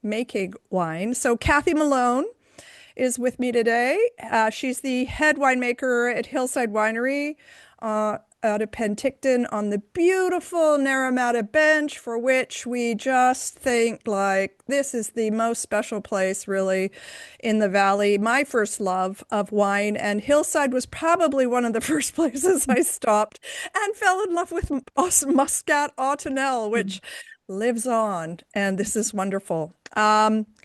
making wine. So Kathy Malone is with me today. She's the head winemaker at Hillside Winery out of Penticton on the beautiful Naramata Bench, for which we just think like this is the most special place really in the valley. My first love of wine, and Hillside was probably one of the first places I stopped and fell in love with Muscat Ottonel, which lives on, and this is wonderful.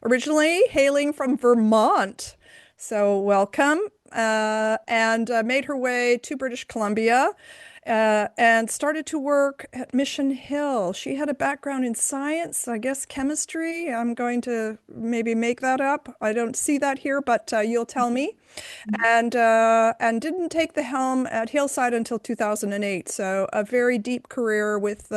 Originally hailing from Vermont. So welcome, and made her way to British Columbia and started to work at Mission Hill. She had a background in science, I guess chemistry. I'm going to maybe make that up. I don't see that here, but you'll tell me. And didn't take the helm at Hillside until 2008. So a very deep career with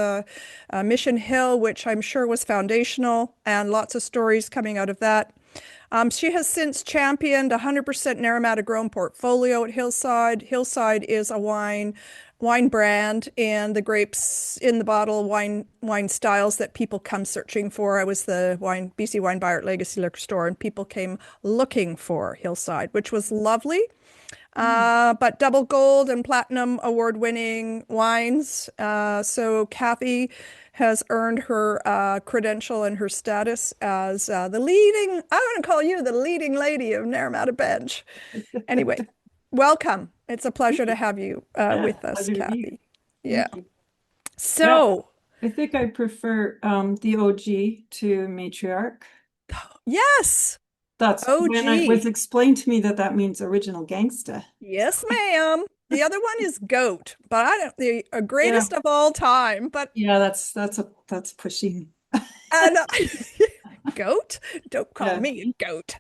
Mission Hill, which I'm sure was foundational, and lots of stories coming out of that. She has since championed 100% Naramata-grown portfolio at Hillside. Hillside is a wine brand, and the grapes in the bottle wine styles that people come searching for. I was the BC wine buyer at Legacy Liquor Store, and people came looking for Hillside, which was lovely. But double gold and platinum award-winning wines. So Kathy has earned her credential and her status as the leading, I'm going to call you the leading lady of Naramata Bench. Anyway, welcome. It's a pleasure to have you Yeah, with us, pleasure to be here. Kathy. Yeah. Thank you. Yeah, So, I think I prefer the OG to matriarch. yes, That's when it was OG. explained to me that that means original gangsta. Yes, ma'am. The other one is goat, but I don't, the Yeah, greatest of all time. But yeah, that's pushing. and goat? Don't call Yeah. me a goat.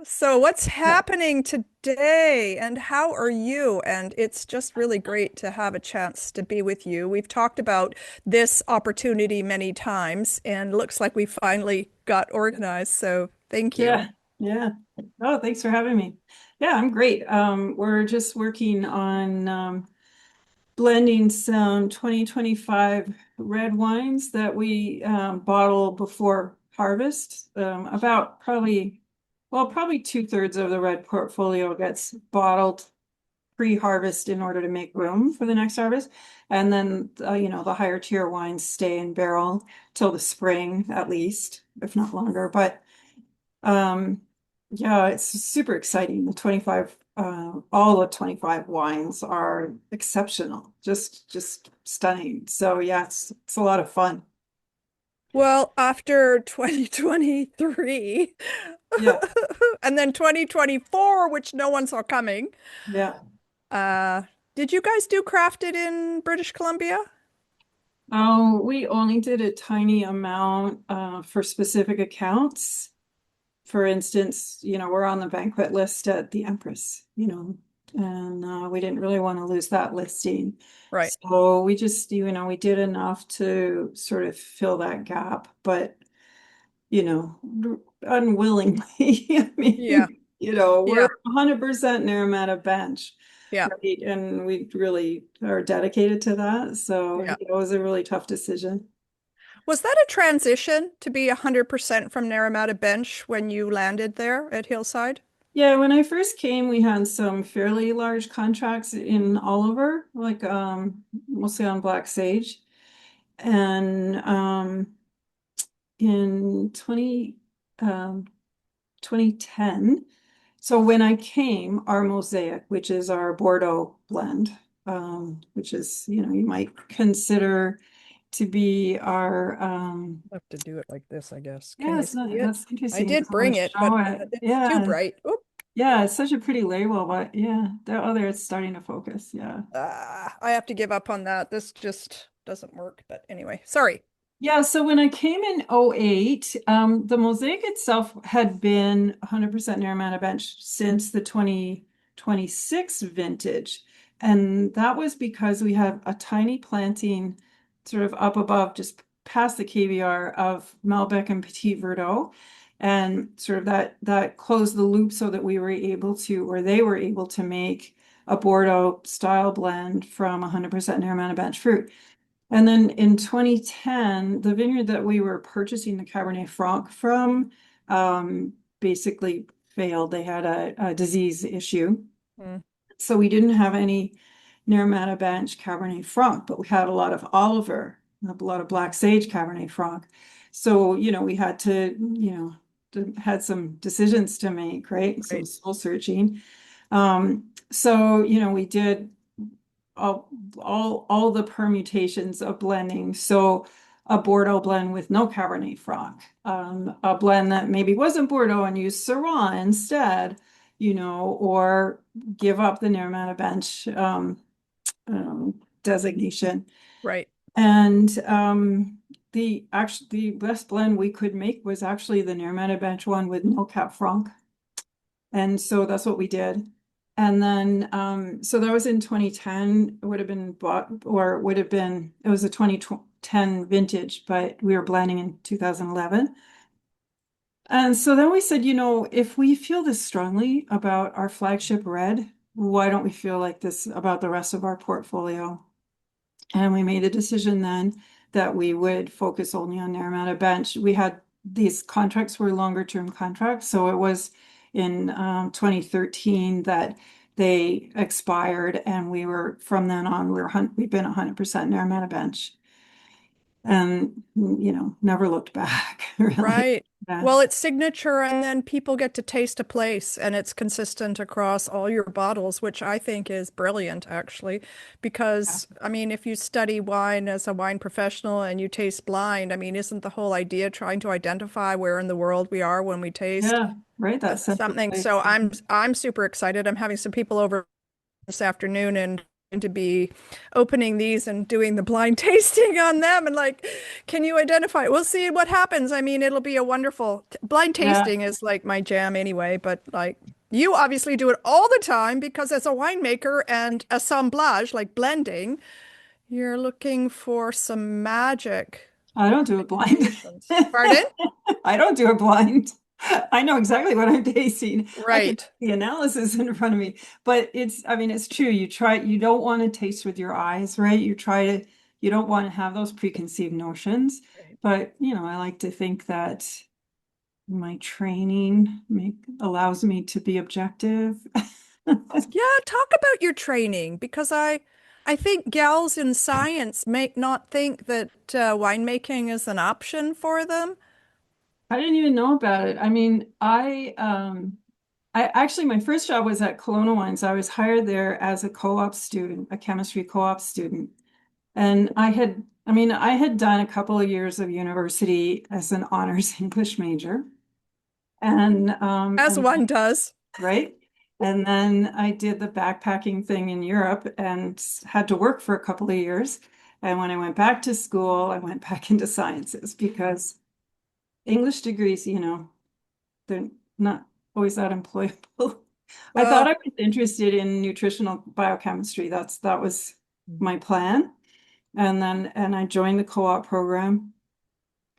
So, what's Yeah. happening today and how are you? And it's just really great to have a chance to be with you. We've talked about this opportunity many times, and looks like we finally got organized. So, thank you. Yeah. Yeah. Oh, thanks for having me. Yeah, I'm great. We're just working on blending some 2025 red wines that we bottle before harvest. About probably two-thirds of the red portfolio gets bottled pre-harvest in order to make room for the next harvest. And then, the higher tier wines stay in barrel till the spring at least, if not longer. But um, yeah, it's super exciting. All the 25 wines are exceptional, just stunning. So yeah, it's a lot of fun. Well, after 2023 Yeah, and then 2024, which no one saw coming, yeah. uh, did you guys do crafted in British Columbia? Oh, we only did a tiny amount for specific accounts. For instance, we're on the banquet list at the Empress, and we didn't really want to lose that listing. Right. So we just, we did enough to sort of fill that gap, but, unwillingly. I Yeah. mean, we're Yeah. 100% Naramata Bench, Yeah. right? And we really are dedicated to that. So Yeah. it was a really tough decision. Was that a transition to be 100% from Naramata Bench when you landed there at Hillside? Yeah, when I first came, we had some fairly large contracts in Oliver, like mostly on Black Sage. And in 2010, so when I came, our Mosaic, which is our Bordeaux blend, which is, you might consider to be our I'll have to do it like this, I guess. Can yeah, you see it? that's I interesting. did So I'm gonna bring it, but show it. it's too Yeah. bright. Oop. Yeah, it's such a pretty label, but yeah, there it's starting to focus. Yeah. I have to give up on that. This just doesn't work. But anyway, sorry. Yeah, so when I came in '08, the Mosaic itself had been 100% Naramata Bench since the 2026 vintage. And that was because we have a tiny planting sort of up above, just past the KBR of Malbec and Petit Verdot. And sort of that closed the loop so that we were able to, or they were able to make a Bordeaux style blend from 100% Naramata Bench fruit. And then in 2010, the vineyard that we were purchasing the Cabernet Franc from basically failed. They had a disease issue. Mm, So we didn't have any Naramata Bench Cabernet Franc, but we had a lot of Oliver, a lot of Black Sage Cabernet Franc. So, we had to, had some decisions to make, right? Some right. soul searching. So, we did all the permutations of blending. So a Bordeaux blend with no Cabernet Franc, a blend that maybe wasn't Bordeaux and used Syrah instead, or give up the Naramata Bench designation. Right. And the best blend we could make was actually the Naramata Bench one with no Cap Franc. And so that's what we did. And then, so that was in 2010, it would have been bought, or would have been, it was a 2010 vintage, but we were blending in 2011. And so then we said, if we feel this strongly about our flagship red, why don't we feel like this about the rest of our portfolio? And we made a decision then that we would focus only on Naramata Bench. We had these contracts were longer term contracts. So it was in 2013 that they expired, and we were from then on, we've been 100% Naramata Bench, and never looked back really. Right. Yeah. Well, it's signature, and then people get to taste a place, and it's consistent across all your bottles, which I think is brilliant, actually. Yeah. Because, I mean, if you study wine as a wine professional and you taste blind, I mean, isn't the whole idea trying to identify where in the world we are when we taste Yeah, right. That sense of something? place. So I'm super excited. I'm having some people over this afternoon and going to be opening these and doing the blind tasting on them and like, can you identify? We'll see what happens. I mean, it'll be a wonderful blind Yeah. tasting is like my jam anyway, but like you obviously do it all the time because as a winemaker and assemblage, like blending, you're looking for some magic I don't do it blind. combinations. Pardon? I don't do it blind. I know exactly what I'm tasting. I can Right. see the analysis in front of me, but I mean, it's true. You don't want to taste with your eyes, right? You don't want to have those preconceived notions. Right. But, I like to think that my training allows me to be objective. Yeah, talk about your training because I think gals in science may not think that winemaking is an option for them. I didn't even know about it. I mean, I actually, my first job was at Kelowna Wines. I was hired there as a co-op student, a chemistry co-op student. And I had done a couple of years of university as an honors English major. As And one does. right. And then I did the backpacking thing in Europe and had to work for a couple of years. And when I went back to school, I went back into sciences because English degrees, they're not always that employable. I thought I Well, was interested in nutritional biochemistry. That was my plan. And I joined the co-op program.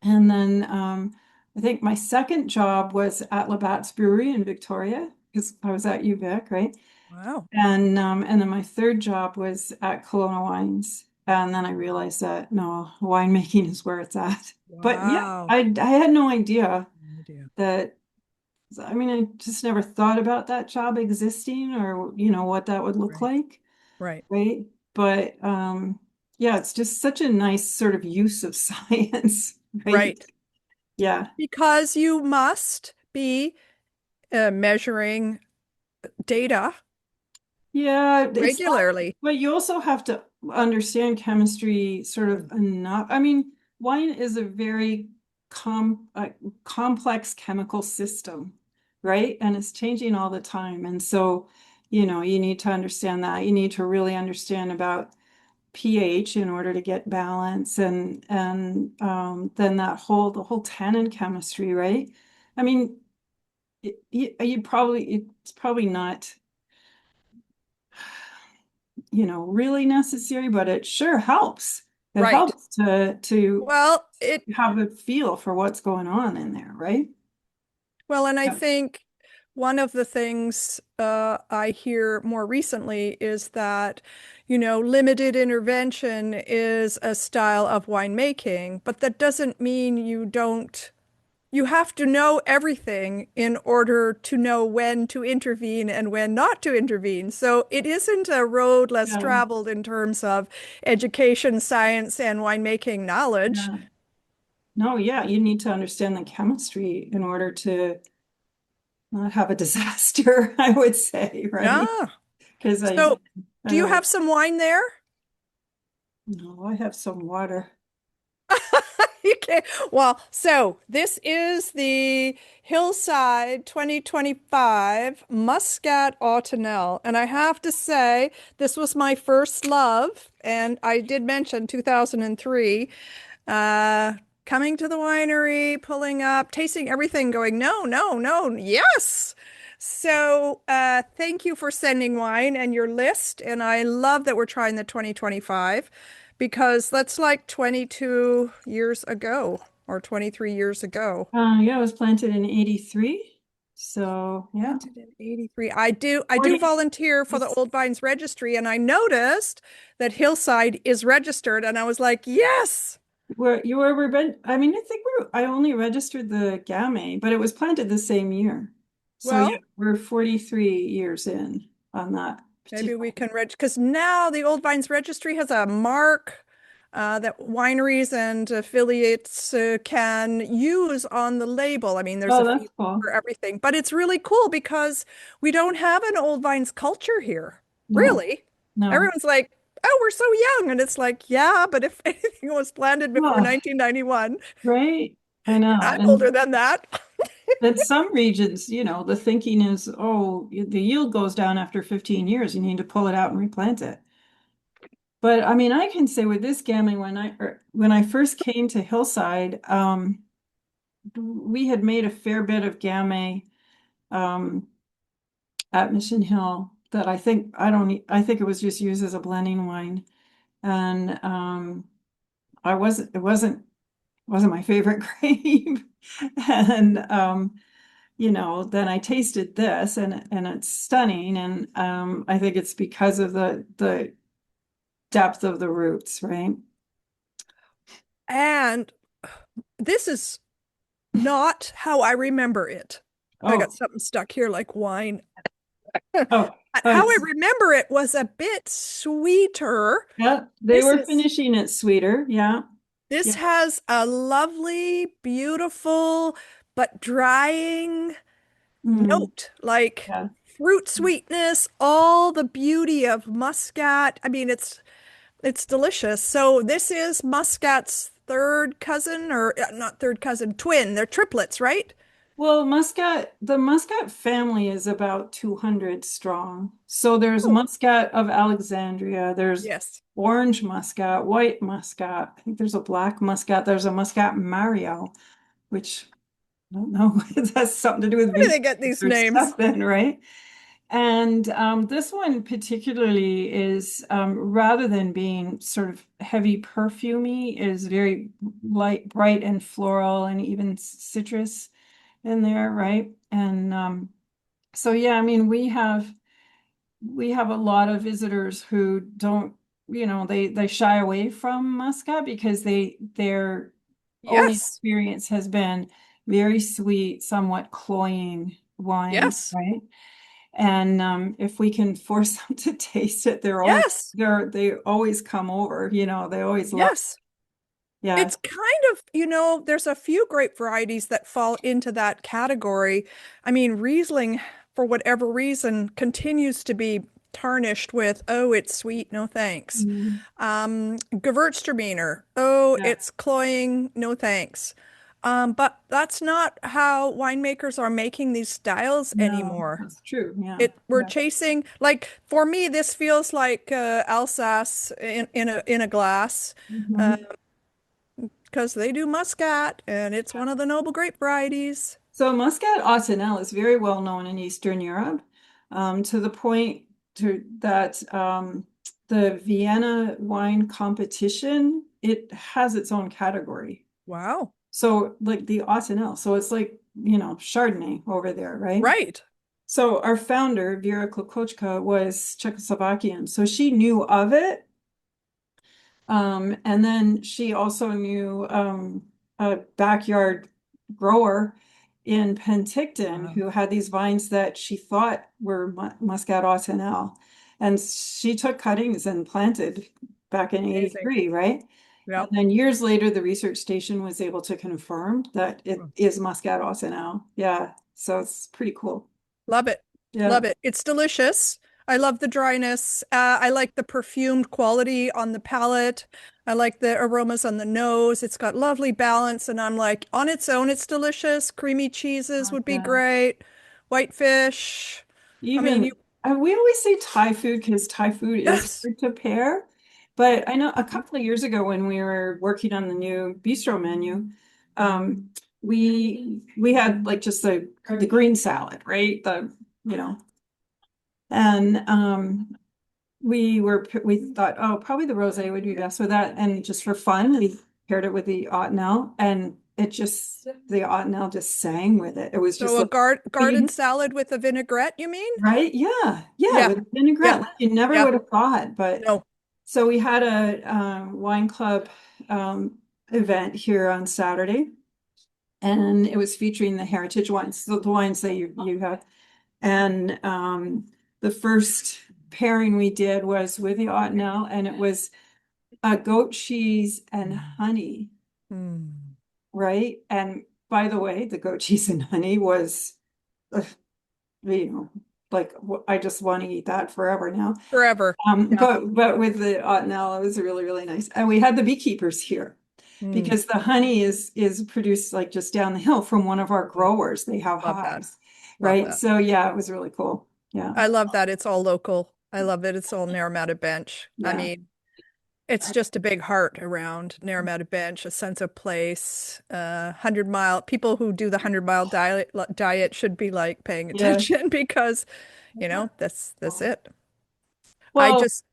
And then I think my second job was at Labatt's Brewery in Victoria because I was at UVic, right? wow. And then my third job was at Kelowna Wines. And then I realized that no, winemaking is where it's at. But yeah, Wow. I had no idea No idea. that I mean, I just never thought about that job existing or, what that would look Right. like, Right. right? But yeah, it's just such a nice sort of use of science, right? Right. Yeah. Because you must be measuring data Yeah, it's that, regularly. but you also have to understand chemistry sort of enough. I mean, wine is a very complex chemical system, right? And it's changing all the time. And so, you need to understand that. You need to really understand about pH in order to get balance then the whole tannin chemistry, right? I mean, it's probably not really necessary, but it sure helps. It Right. helps to Well, it have a feel for what's going on in there, right? well, and I Yeah. think one of the things I hear more recently is that, limited intervention is a style of winemaking, but that doesn't mean you have to know everything in order to know when to intervene and when not to intervene. So it isn't a road less Yeah, traveled in terms of education, science, and winemaking knowledge. yeah. No, yeah, you need to understand the chemistry in order to not have a disaster, I would say, right? Yeah. Because So I do you know, have some wine there? no, I have some water. Okay. Well, so this is the Hillside 2025 Muscat Ottonel. And I have to say, this was my first love. And I did mention 2003. Uh, Coming to the winery, pulling up, tasting everything, going, no, no, no, yes. So thank you for sending wine and your list. And I love that we're trying the 2025 because that's like 22 years ago or 23 years ago. Yeah, it was planted in 83. So yeah, Planted in 83. I do 40. volunteer for the Old Vines Registry, and I noticed that Hillside is registered, and I was like, yes. Where you were, I mean, I only registered the Gamay, but it was planted the same year. So yeah, Well, we're 43 years in on that maybe particular. we can because now the Old Vines Registry has a mark that wineries and affiliates can use on the label. I mean, there's a Oh, fee that's cool. for everything, but it's really cool because we don't have an Old Vines culture here. No, Really. no. Everyone's like, oh, we're so young. And it's like, yeah, but if anything was planted before Oh, 1991, right. I know. I'm older than that. In some regions, the thinking is, oh, the yield goes down after 15 years. You need to pull it out and replant it. But I mean, I can say with this Gamay, when I first came to Hillside, we had made a fair bit of Gamay um, at Mission Hill that I think it was just used as a blending wine. And it wasn't my favorite grape. And then I tasted this and it's stunning. And I think it's because of the depth of the roots, right? And this is not how I remember it. I got Oh, something stuck here like wine. oh, How I it's remember it was a bit sweeter. yeah, they This were is finishing it sweeter. Yeah. this Yeah. has a lovely, beautiful, but drying Mm, note, like yeah. fruit sweetness, all the beauty of Muscat. I mean, it's delicious. So this is Muscat's third cousin, or not third cousin, twin. They're triplets, right? Well, the Muscat family is about 200 strong. So there's Oh, Muscat of Alexandria, there's yes. orange Muscat, white Muscat. I think there's a black Muscat. There's a Muscat Mario, which I don't know if that's something to do with Where do being they get these or names? stuff then, right? And this one particularly is rather than being sort of heavy perfumey, is very light, bright and floral and even citrus in there, right? And so yeah, I mean, we have a lot of visitors who don't, they shy away from Muscat because their only Yes. experience has been very sweet, somewhat cloying wine, Yes. right? And if we can force them to taste it, Yes. they always come over, they always love, Yes. yeah. It's kind of, there's a few grape varieties that fall into that category. I mean, Riesling, for whatever reason, continues to be tarnished with, oh, it's sweet, no thanks. Mm, Gewürztraminer, oh, yeah. it's cloying, no thanks. But that's not how winemakers are making these styles No, anymore. that's true. Yeah. We're Yeah. chasing, like, for me, this feels like Alsace in a glass. Uh, Mhm. because they do Muscat and it's one of the noble grape varieties. So Muscat Ottonel is very well known in Eastern Europe, to the point that the Vienna wine competition, it has its own category. Wow. So like the Ottonel, so it's like, Chardonnay over there, right? Right. So our founder, Vera Klokochka, was Czechoslovakian, so she knew of it. And then she also knew a backyard grower in Penticton who had these vines that she thought were Muscat Ottonel. And she took cuttings and planted back in Amazing. 83, right? And Yep. then years later, the research station was able to confirm that it is Muscat Ottonel. Yeah, so it's pretty cool. Love it. Yeah, Love it. It's delicious. I love the dryness. I like the perfumed quality on the palate. I like the aromas on the nose. It's got lovely balance. And I'm like, on its own, it's delicious. Creamy cheeses would be yeah. great. White fish. I mean, you, Even we always say Thai food because Thai food is yes. hard to pair. But I know a couple of years ago when we were working on the new bistro menu, um, we had like just the green salad, right? The you know, and we thought, oh, probably the rosé would be best with that. And just for fun, we paired it with the Ottonel, and the Ottonel just sang with it. It was So just a like garden salad with a vinaigrette, you mean? right? Yeah. Yeah. Yeah. With vinaigrette. Yeah. Like you never Yeah. would have thought. But No. so we had a wine club um, event here on Saturday, and it was featuring the heritage wines, the wines that you have. And the first pairing we did was with the Ottonel, and it was goat cheese and honey, Mm. right? And by the way, the goat cheese and honey was, uh, you know, like I just want to eat that forever now. Forever. Yeah. But with the Ottonel, it was really, really nice. And we had the beekeepers here Mm. because the honey is produced like just down the hill from one of our growers. They have Love that. hives, Love right? that. So yeah, it was really cool. Yeah. I love that it's all local. I love that it's all Naramata Bench. I Yeah. mean, it's just a big heart around Naramata Bench, a sense of place. 100 mile people who do the 100 mile diet should be like paying Yeah. attention because, that's it. I Well, just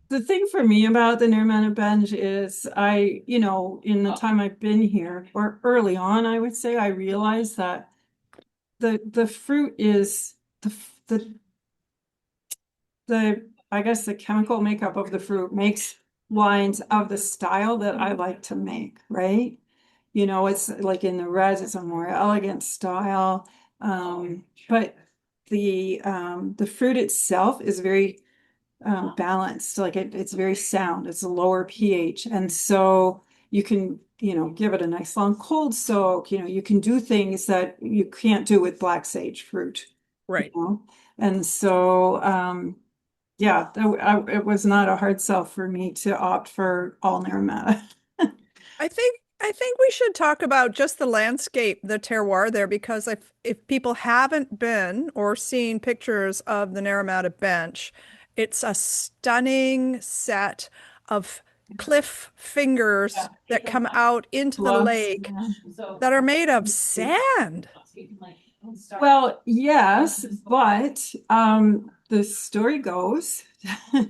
the thing for me about the Naramata Bench is in the time I've been here, or early on, I would say, I realized that the fruit is the I guess the chemical makeup of the fruit makes wines of the style that I like to make, right? It's like in the reds, it's a more elegant style. But the fruit itself is very balanced, like it's very sound, it's a lower pH. And so you can, give it a nice long cold soak, you can do things that you can't do with black sage fruit, you right. know? And so yeah, it was not a hard sell for me to opt for all Naramata. I think we should talk about just the landscape, the terroir there, because if people haven't been or seen pictures of the Naramata Bench, it's a stunning set of cliff fingers that come out into the Bluffs. lake that are made of sand. Well, yes, but the story goes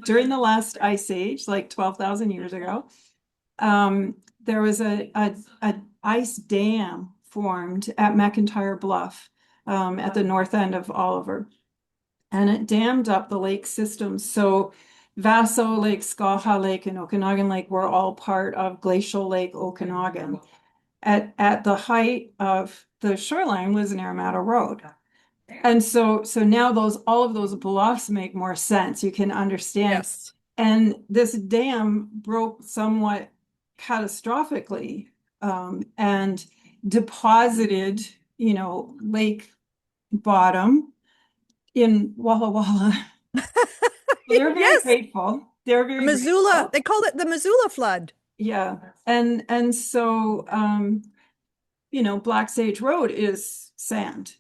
during the last ice age, like 12,000 years ago, there was a ice dam formed at McIntyre Bluff at the north end of Oliver, and it dammed up the lake system. So Vaso Lake, Skaha Lake, and Okanagan Lake were all part of Glacial Lake Okanagan. At the height of the shoreline was Naramata Road. And so now all of those bluffs make more sense. You can understand. Yes. And this dam broke somewhat catastrophically, and deposited, lake bottom in Walla Walla. So they're very Yes. grateful. They're The very Missoula, grateful. they called it the Missoula flood. Yeah. And so Black Sage Road is sand.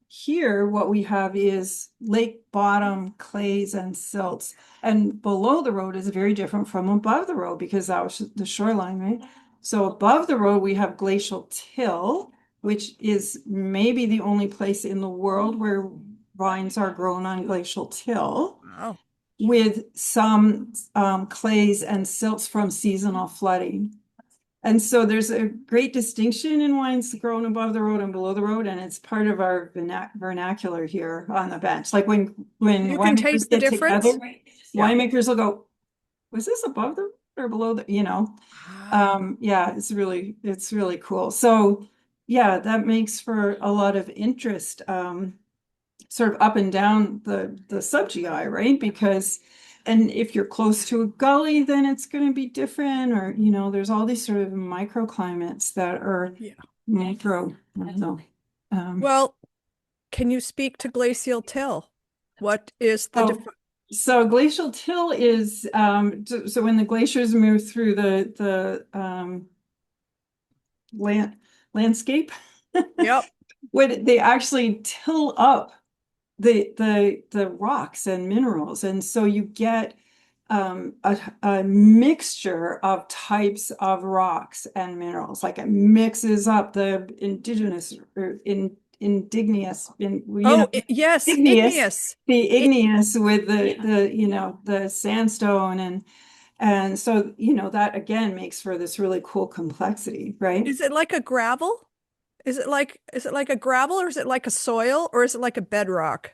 Here, what we have is lake bottom clays and silts. And below the road is very different from above the road because that was the shoreline, right? So above the road, we have glacial till, which is maybe the only place in the world where vines are grown on glacial till, Wow. with some clays and silts from seasonal flooding. And so there's a great distinction in wines grown above the road and below the road, and it's part of our vernacular here on the bench. Like when You can winemakers taste the get together, difference. Yeah. winemakers will go, "Was this above the or below the?" Ah, Yeah, it's really cool. So yeah, that makes for a lot of interest, sort of up and down the sub GI, right? Because and if you're close to a gully, then it's going to be different, or there's all these sort of microclimates that are yeah. micro. I don't know. Um, Well, can you speak to glacial till? What is the oh, difference? so glacial till is so when the glaciers move through the land landscape, Yep. when they actually till up the rocks and minerals, and so you get a mixture of types of rocks and minerals. Like it mixes up the indigenous or igneous, Oh, yes, igneous, igneous. the It, igneous with the sandstone, and so that again makes for this really cool complexity, right? is it like a gravel? Is it like a gravel or is it like a soil or is it like a bedrock?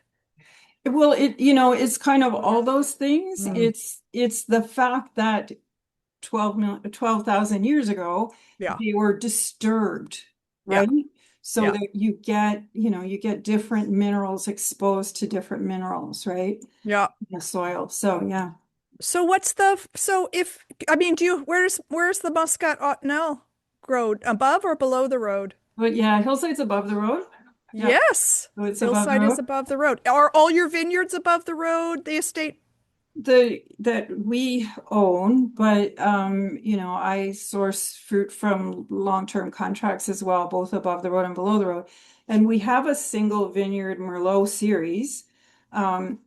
Well, it's kind of all those things. Mm, It's the fact that 12,000 years ago, yeah. they were disturbed, Yeah. right? So Yeah. that you get different minerals exposed to different minerals, right? Yeah. In the soil. So yeah. So if I mean, where's the Muscat Ottonel grown? Above or below the road? But yeah, Hillside's above the road. Yeah. Yes. So it's above the Hillside is road. above the road. Are all your vineyards above the road, the estate? The that we own, but I source fruit from long-term contracts as well, both above the road and below the road. And we have a single vineyard Merlot series, and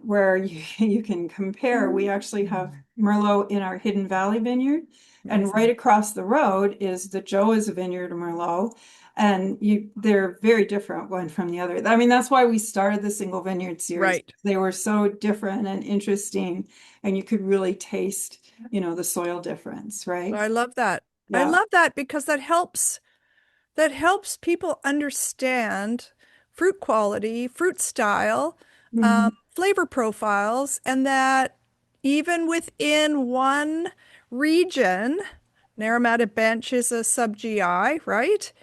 where you you can compare. We actually have Merlot in our Hidden Valley vineyard, and right Amazing. across the road is the Joa's Vineyard Merlot. And they're very different one from the other. I mean, that's why we started the single vineyard series. Right. They were so different and interesting, and you could really taste, the soil difference, right? I love that. I Yeah. love that because that helps people understand fruit quality, fruit style, Hmm. flavor profiles, and that even within one region, Naramata Bench is a sub GI, right?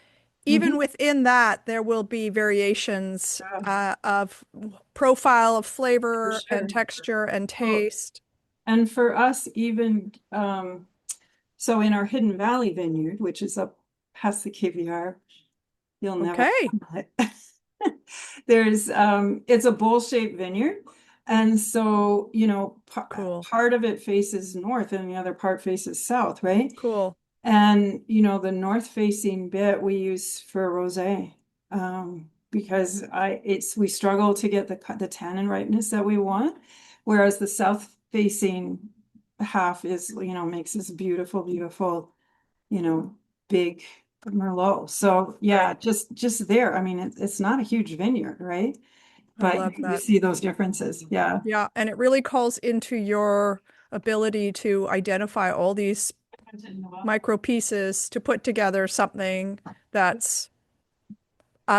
Even Hmm. within that, there will be variations Yeah, of profile of for flavor and sure. texture and Well, taste. and for us, even so in our Hidden Valley vineyard, which is up past the KVR, you'll never Okay, find it. It's a bowl-shaped vineyard. And so, cool, part of it faces north and the other part faces south, right? cool. And the north facing bit we use for rosé, because we struggle to get the tannin ripeness that we want, whereas the south facing half makes this beautiful, beautiful, you know, big Merlot. So yeah, Right. just there. I mean, it's not a huge vineyard, right? I But love you that. see those differences. Yeah. Yeah, and it really calls into your ability to identify all these micro pieces to put together something that's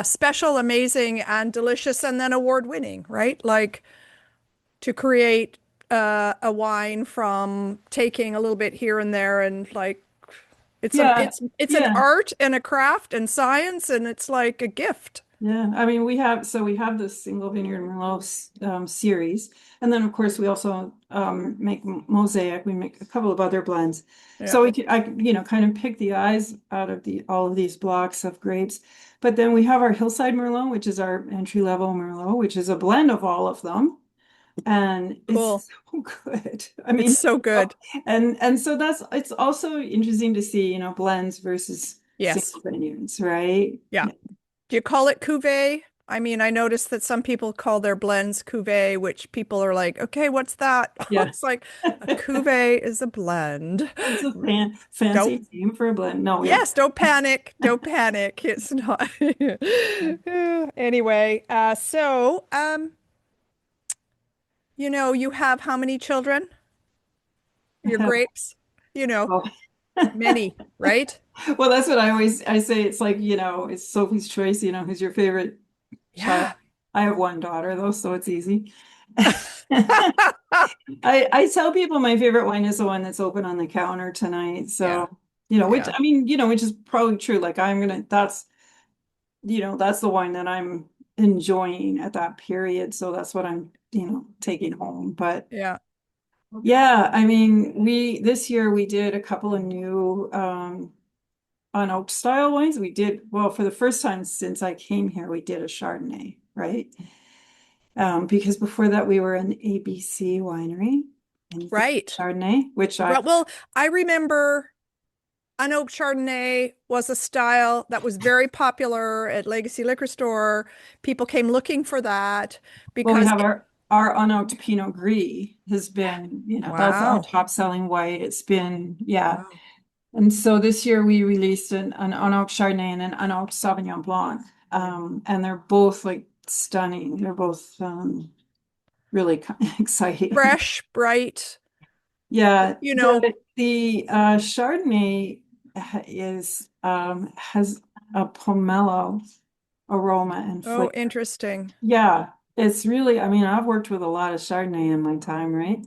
special, amazing, and delicious, and then award winning, right? Like to create a wine from taking a little bit here and there, and like it's a Yeah. it's an Yeah. art and a craft and science, and it's like a gift. Yeah, I mean, we have this single vineyard Merlot series, and then of course we also make Mosaic. We make a couple of other blends, Yeah, so I kind of pick the eyes out of all of these blocks of grapes. But then we have our Hillside Merlot, which is our entry level Merlot, which is a blend of all of them, and cool. it's so good. I It's mean, so good. and so it's also interesting to see, blends versus Yes. single vineyards, right? Yeah. Do you call it cuvee? I mean, I noticed that some people call their blends cuvee, which people are like, okay, what's that? Yeah. It's like a cuvee is a blend. It's a Don't, fancy name for a blend. No, yeah. yes, don't panic. Don't panic. It's not. Anyway, you have how many children? I Your have grapes? You know, well, Many, right? Well, that's what I say. It's like, it's Sophie's choice, who's your favorite child? Yeah. I have one daughter though, so it's easy. I tell people my favorite wine is the one that's open on the counter tonight. Yeah. So, which Yeah. I mean, which is probably true. Like that's the wine that I'm enjoying at that period. So that's what I'm, taking home. But Yeah. yeah, I mean, this year we did a couple of new on oak style wines. We did, well, for the first time since I came here, we did a Chardonnay, right? Because before that we were an ABC winery and Right. Chardonnay, which I Right. Well, I remember unoaked Chardonnay was a style that was very popular at Legacy Liquor Store. People came looking for that well, we because have our unoaked Pinot Gris has been, that's our wow. top selling white. It's been, yeah. Wow. And so this year we released an unoaked Chardonnay and an unoaked Sauvignon Blanc. And they're both like stunning. They're both really exciting. Fresh, bright, Yeah, you know. the Chardonnay is has a pomelo aroma and Oh, flavor. interesting. Yeah, it's really, I mean, I've worked with a lot of Chardonnay in my time, right?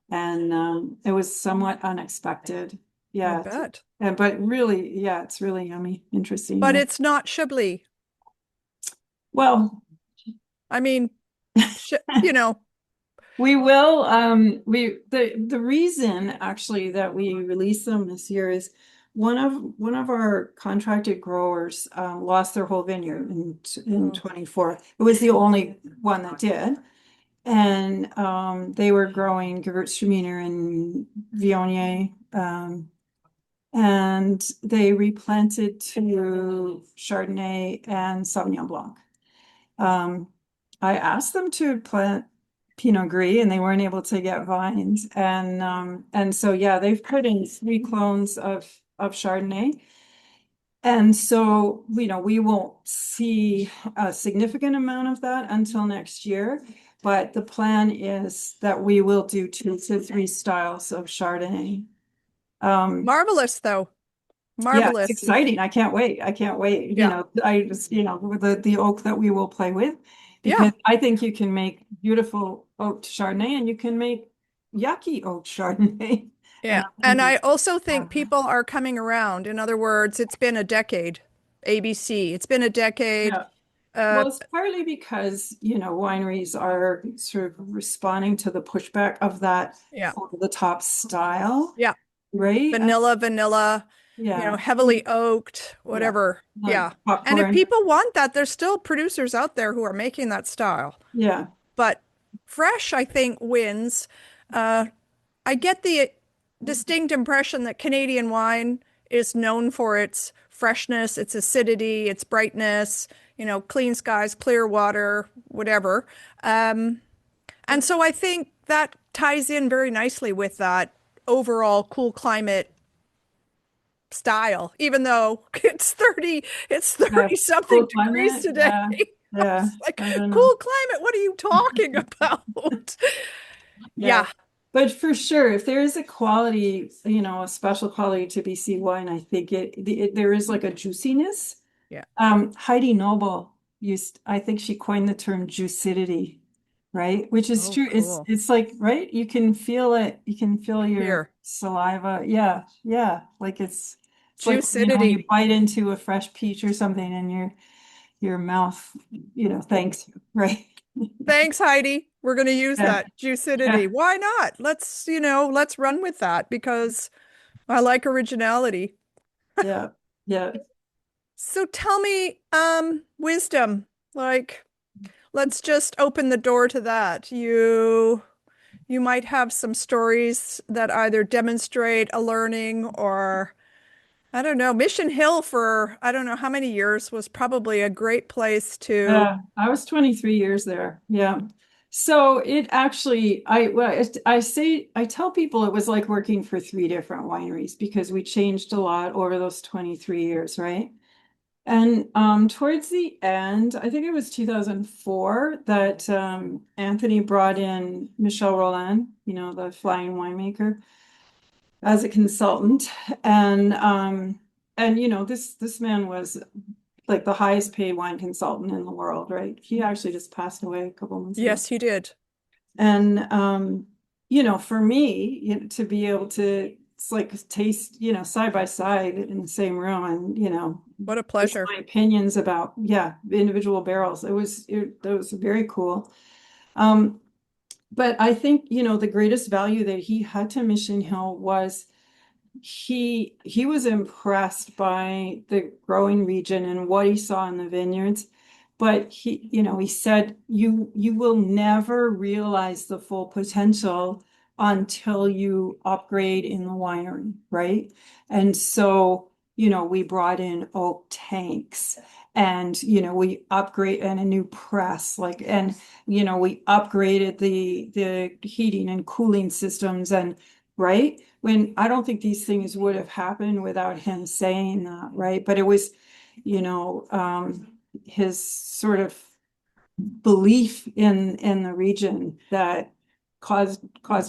And it was somewhat unexpected. I Yeah, bet. but really, yeah, it's really yummy, interesting. But Yeah. it's not Chablis. Well, I mean, sh you know, we will. The reason actually that we released them this year is one of our contracted growers lost their whole vineyard in oh, 24. It was the only one that did, and they were growing Gewürztraminer and Viognier, and they replanted to Chardonnay and Sauvignon Blanc. Um, I asked them to plant Pinot Gris and they weren't able to get vines. And so yeah, they've put in three clones of Chardonnay. And so, we won't see a significant amount of that until next year. But the plan is that we will do 2 to 3 styles of Chardonnay. Um, marvelous though. yeah, it's Marvelous. exciting. I can't wait. I can't wait. Yeah. I just, with the oak that we will play with, Yeah. because I think you can make beautiful oak Chardonnay and you can make yucky oak Chardonnay. And Yeah. I think And I it's, also yeah. think people are coming around. In other words, it's been a decade. ABC. It's been a decade. Yeah. Uh, Well, it's partly because, wineries are sort of responding to the pushback of that yeah. over the top style, Yeah. right? Vanilla, Yeah. heavily oaked, Yeah. whatever. Like Yeah. And if popcorn. people want that, there's still producers out there who are making that style. Yeah. But fresh, I think, wins. Uh, I get the distinct impression that Canadian wine is known for its freshness, its acidity, its brightness, clean skies, clear water, whatever. Um, and so I think that ties in very nicely with that overall cool climate style, even though it's Yeah. 30 something Cool degrees climate. today. Yeah. Yeah. It's like, I don't know. cool climate, what are you talking about? Yeah. Yeah, But for sure, if there is a quality, a special quality to BC wine, I think there is like a juiciness. yeah. Heidi Noble I think she coined the term juicidity, right? Which is Oh, true. It's cool. it's like, right? You can feel it. You can feel your Here, saliva. Yeah, yeah. Like it's like, you Juicidity. bite into a fresh peach or something and your mouth, thanks you, right? Thanks, Heidi. We're going to use Yeah, that. Juicidity. yeah, Why not? Let's run with that because I like originality. yeah, yeah. So tell me, wisdom. Like, let's just open the door to that. You might have some stories that either demonstrate a learning or I don't know. Mission Hill for I don't know how many years was probably a great place to. Yeah, I was 23 years there. Yeah. So it actually, I tell people it was like working for 3 different wineries because we changed a lot over those 23 years, right? And towards the end, I think it was 2004 that Anthony brought in Michelle Rolland, the flying winemaker. as a consultant. And this man was like the highest paid wine consultant in the world, right? He actually just passed away a couple months ago. Yes, he did. And for me, to be able to, it's like taste, side by side in the same room, and What a just pleasure. my opinions about, yeah, individual barrels. That was very cool. Um, but I think, the greatest value that he had to Mission Hill was he was impressed by the growing region and what he saw in the vineyards. But he said, you will never realize the full potential until you upgrade in the winery, right? And so, we brought in oak tanks, and we upgrade, and a new press, and we upgraded the heating and cooling systems, and right, when I don't think these things would have happened without him saying that, right? But it was, his sort of belief in the region that caused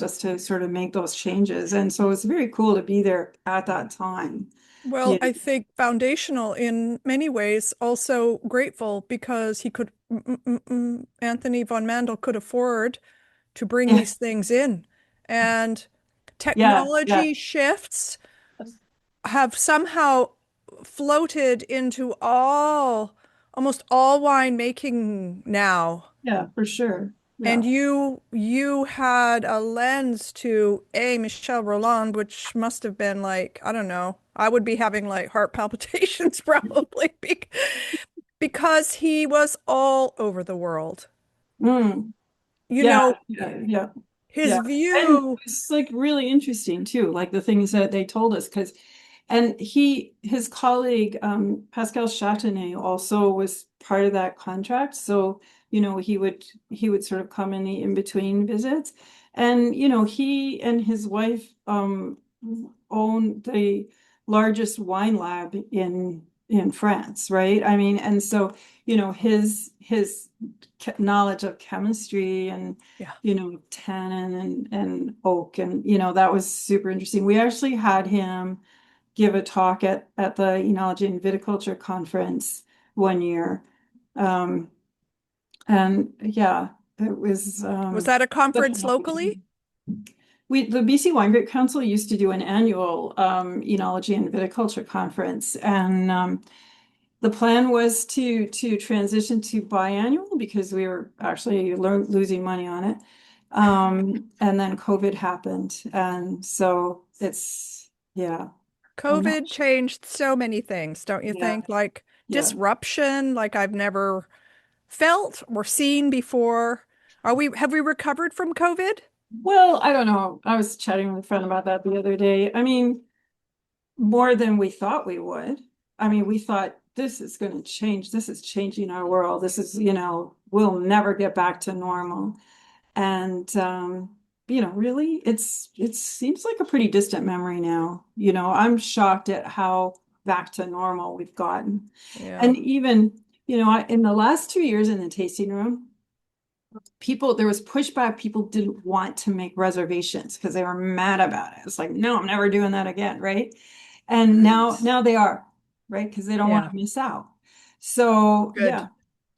us to sort of make those changes. And so it's very cool to be there at that time. Well, Yeah. I think foundational in many ways, also grateful because he could, Anthony von Mandel could afford to bring Yeah. these things in. And Yeah. Yeah. technology shifts have somehow floated into almost all winemaking now. Yeah, for sure. And Yeah. you had a lens to Michelle Rolland, which must have been like, I don't know, I would be having like heart palpitations probably because he was all over the world. Mm. You Yeah. know, Yeah. Yeah. his Yeah. And view, it's like really interesting too, like the things that they told us, because and his colleague, Pascal Chardonnay, also was part of that contract. So, he would sort of come in the in-between visits. And, he and his wife own the largest wine lab in France, right? I mean, and so, his knowledge of chemistry and yeah. tannin and oak, and that was super interesting. We actually had him give a talk at the Enology and Viticulture conference one year. Um, and yeah, it was Was that a such conference an locally? opportunity. The BC Wine Grape Council used to do an annual Enology and Viticulture conference, and the plan was to transition to biannual because we were actually losing money on it. And then COVID happened, and so yeah, I'm not COVID sure. changed so many things, don't you Yeah, think? Like yeah. disruption, like I've never felt or seen before. Have we recovered from COVID? Well, I don't know. I was chatting with a friend about that the other day. I mean, more than we thought we would. I mean, we thought this is going to change. This is changing our world. This is, we'll never get back to normal. And really, it seems like a pretty distant memory now. I'm shocked at how back to normal we've gotten. Yeah. And even, in the last 2 years in the tasting room, there was pushback. People didn't want to make reservations because they were mad about it. It's like, no, I'm never doing that again, right? And now they are, right? Because they don't want Yeah. to miss out. So Good. yeah,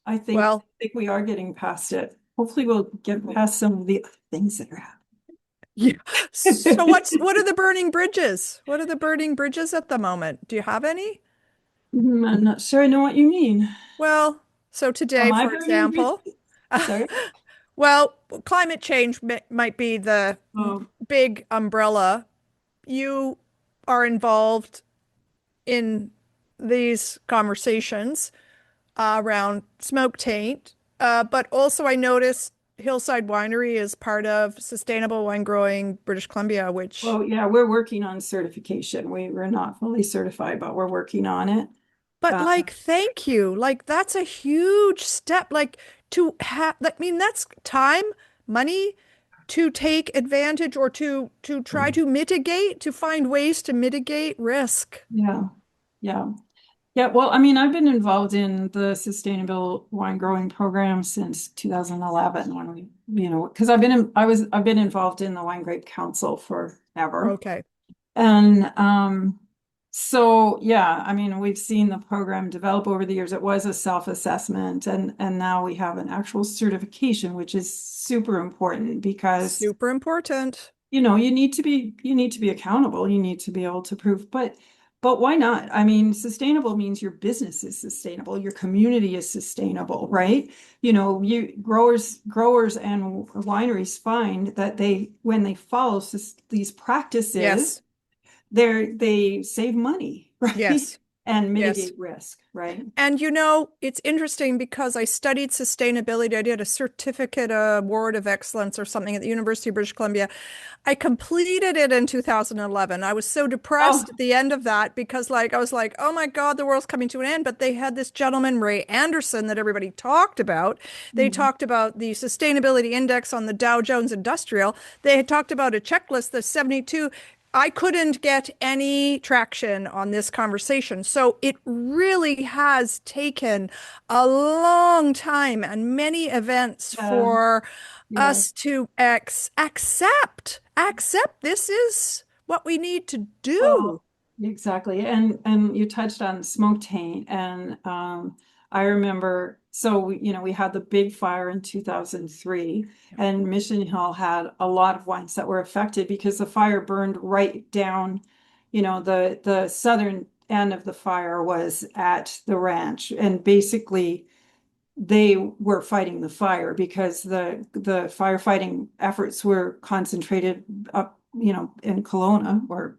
I think we are getting past it. Hopefully we'll get past some of the other things that are Yeah. So happening. what are the burning bridges? What are the burning bridges at the moment? Do you have any? I'm not sure I know what you mean. Well, so Am today, I for burning example, bridges? Sorry. well, climate change might be the Oh, big umbrella. You are involved in these conversations around smoke taint, but also I noticed Hillside Winery is part of Sustainable Wine Growing British Columbia, which well, yeah, we're working on certification. We're not fully certified, but we're working on it. but Uh, like, thank you. Like, that's a huge step. Like, to have, I mean, that's time, money to take advantage or to try to mitigate, to find ways to mitigate risk. yeah, yeah. Yeah, well, I mean, I've been involved in the sustainable wine growing program since 2011 when because I've been involved in the Wine Grape Council forever. Okay. And so yeah, I mean, we've seen the program develop over the years. It was a self-assessment, and now we have an actual certification, which is super important because Super important. you need to be accountable. You need to be able to prove, but why not? I mean, sustainable means your business is sustainable, your community is sustainable, right? You growers and wineries find that when they follow these practices, Yes. they save money, right? Yes. And Yes. mitigate risk, right? And it's interesting because I studied sustainability. I did a certificate award of excellence or something at the University of British Columbia. I completed it in 2011. I was so Oh, depressed at the end of that because I was like, oh my God, the world's coming to an end. But they had this gentleman, Ray Anderson, that everybody talked about. They mm, talked about the sustainability index on the Dow Jones Industrial. They had talked about a checklist, the 72. I couldn't get any traction on this conversation. So it really has taken a long time and many events yeah, for yeah. us to accept this is what we need to Oh, do. exactly. And you touched on smoke taint, and I remember, so we had the big fire in 2003, and Mission Hill had a lot of wines that were affected because the fire burned right down, the southern end of the fire was at the ranch, and basically they were fighting the fire because the firefighting efforts were concentrated up, in Kelowna, or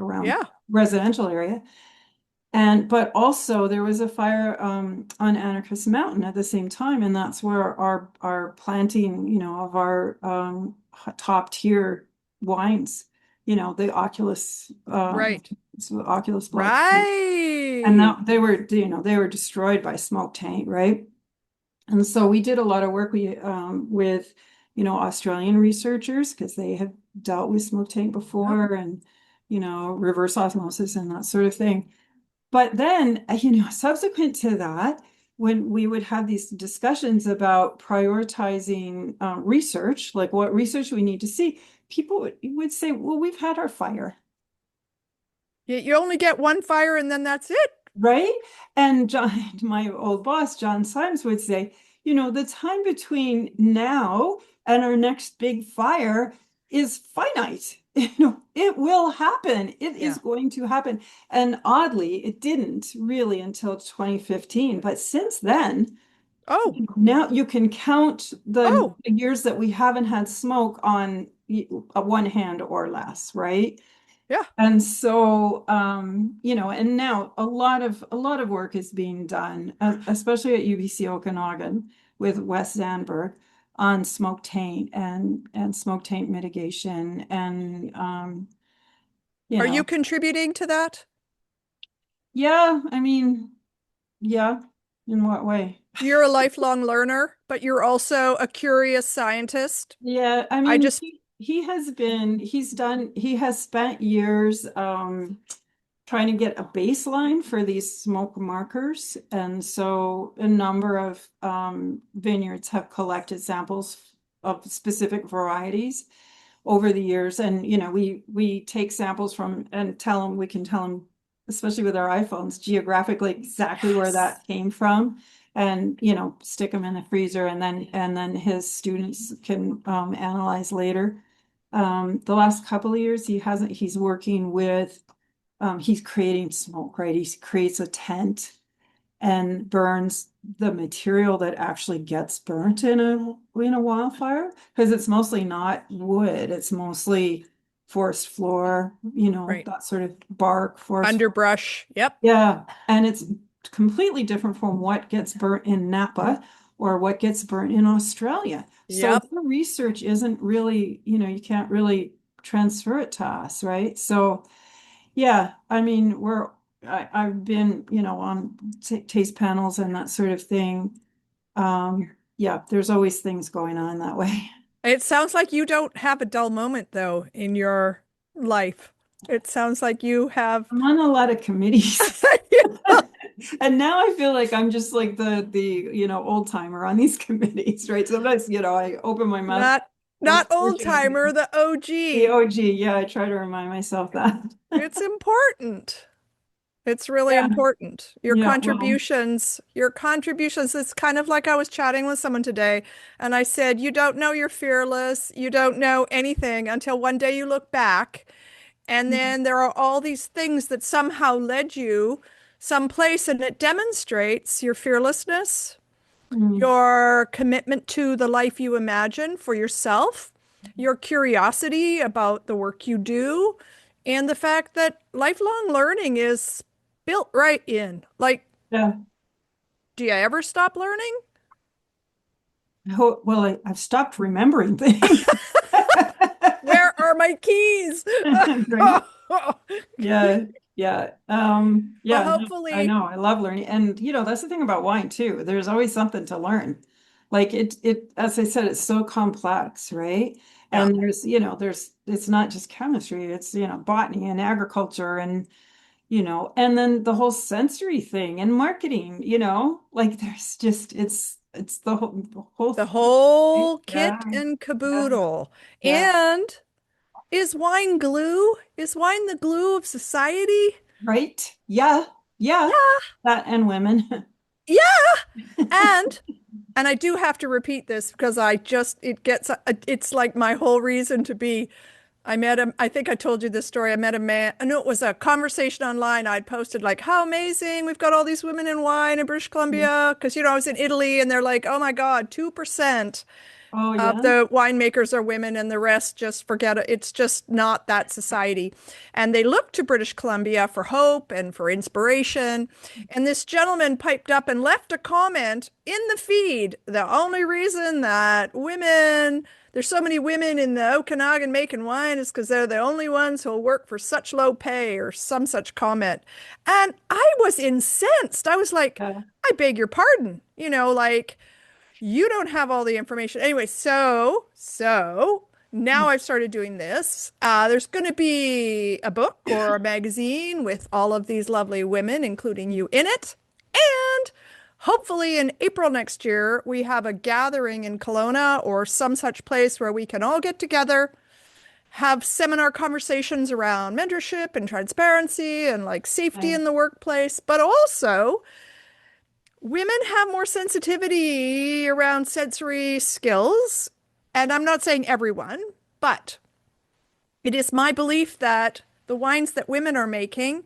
around Yeah, residential area. And but also there was a fire on Anarchist Mountain at the same time, and that's where our planting, of our top tier wines, the right. Oculus Blood, and Right. that they were destroyed by smoke taint, right? And so we did a lot of work with, Australian researchers because they had dealt with smoke taint Yep. before, and, reverse osmosis and that sort of thing. But then, subsequent to that, when we would have these discussions about prioritizing research, like what research we need to see, people would say, well, we've had our fire. You only get one fire and then that's it. Right? And John, my old boss, John Symes, would say, the time between now and our next big fire is finite. It will happen. It is Yeah. going to happen. And oddly, it didn't really until 2015. But since then, Oh, now you can count the oh, years that we haven't had smoke on one hand or less, right? yeah. And so, and now a lot of work is being done, especially at UBC Okanagan with Wes Zandberg on smoke taint and smoke taint mitigation, and you Are you know, contributing to that? yeah, I mean, yeah, in what way? You're a lifelong learner, but you're also a curious scientist. Yeah, I I mean, just, he has spent years trying to get a baseline for these smoke markers. And so a number of vineyards have collected samples of specific varieties over the years. And, we take samples from and we can tell them, especially with our iPhones, geographically exactly where yes. that came from. And, stick them in the freezer, and then his students can analyze later. The last couple of years, he's working with he's creating smoke, right? He creates a tent and burns the material that actually gets burnt in a wildfire, because it's mostly not wood, it's mostly forest floor, Right. that sort of bark, forest floor. Underbrush. Yep. Yeah, and it's completely different from what gets burnt in Napa or what gets burnt in Australia. So Yep. the research isn't really, you can't really transfer it to us, right? So yeah, I mean, I've been, on taste panels and that sort of thing. Yeah, there's always things going on that way. It sounds like you don't have a dull moment, though, in your life. It sounds like you have. I'm on a lot of committees. And now I feel like I'm just like the old timer on these committees, right? Sometimes, I open my mouth. That Not old unfortunately. timer, the The OG. OG, yeah, I try to remind myself that. It's important. It's really Yeah, important. yeah, well, Your contributions, it's kind of like I was chatting with someone today, and I said, you don't know you're fearless. You don't know anything until one day you look back, and then there are all these things that somehow led you someplace, and it demonstrates your fearlessness, mm, your commitment to the life you imagine for yourself, your curiosity about the work you do, and the fact that lifelong learning is built right in. Like, yeah. do you ever stop learning? Well, I've stopped remembering things. Where are my keys? Right? Yeah, yeah. Well, Yeah, no, I hopefully, know. I love learning. And that's the thing about wine too. There's always something to learn. Like as I said, it's so complex, right? yeah. And it's not just chemistry, it's, botany and agriculture and, and then the whole sensory thing and marketing, like there's just, it's the whole The thing. Right? whole Yeah, kit and yeah, caboodle. yeah. And is wine glue? Is wine the glue of society? Right? Yeah, yeah. Yeah. That and women. Yeah. And I do have to repeat this because it's like my whole reason to be. I met him, I think I told you this story. I met a man, no, it was a conversation online. I'd posted like, how amazing, we've got all these women in wine in British Columbia. Because, I was in Italy and they're like, oh my God, 2% Oh, of yeah. the winemakers are women and the rest just forget it. It's just not that society. And they looked to British Columbia for hope and for inspiration. And this gentleman piped up and left a comment in the feed. The only reason that there's so many women in the Okanagan making wine is because they're the only ones who'll work for such low pay or some such comment. And I was incensed. I was like, Yeah. I beg your pardon. Like, you don't have all the information. Anyway, so now I've started doing this. There's going to be a book or a magazine with all of these lovely women, including you in it. And hopefully in April next year, we have a gathering in Kelowna or some such place where we can all get together, have seminar conversations around mentorship and transparency and like safety in the Nice. workplace, but also women have more sensitivity around sensory skills. And I'm not saying everyone, but it is my belief that the wines that women are making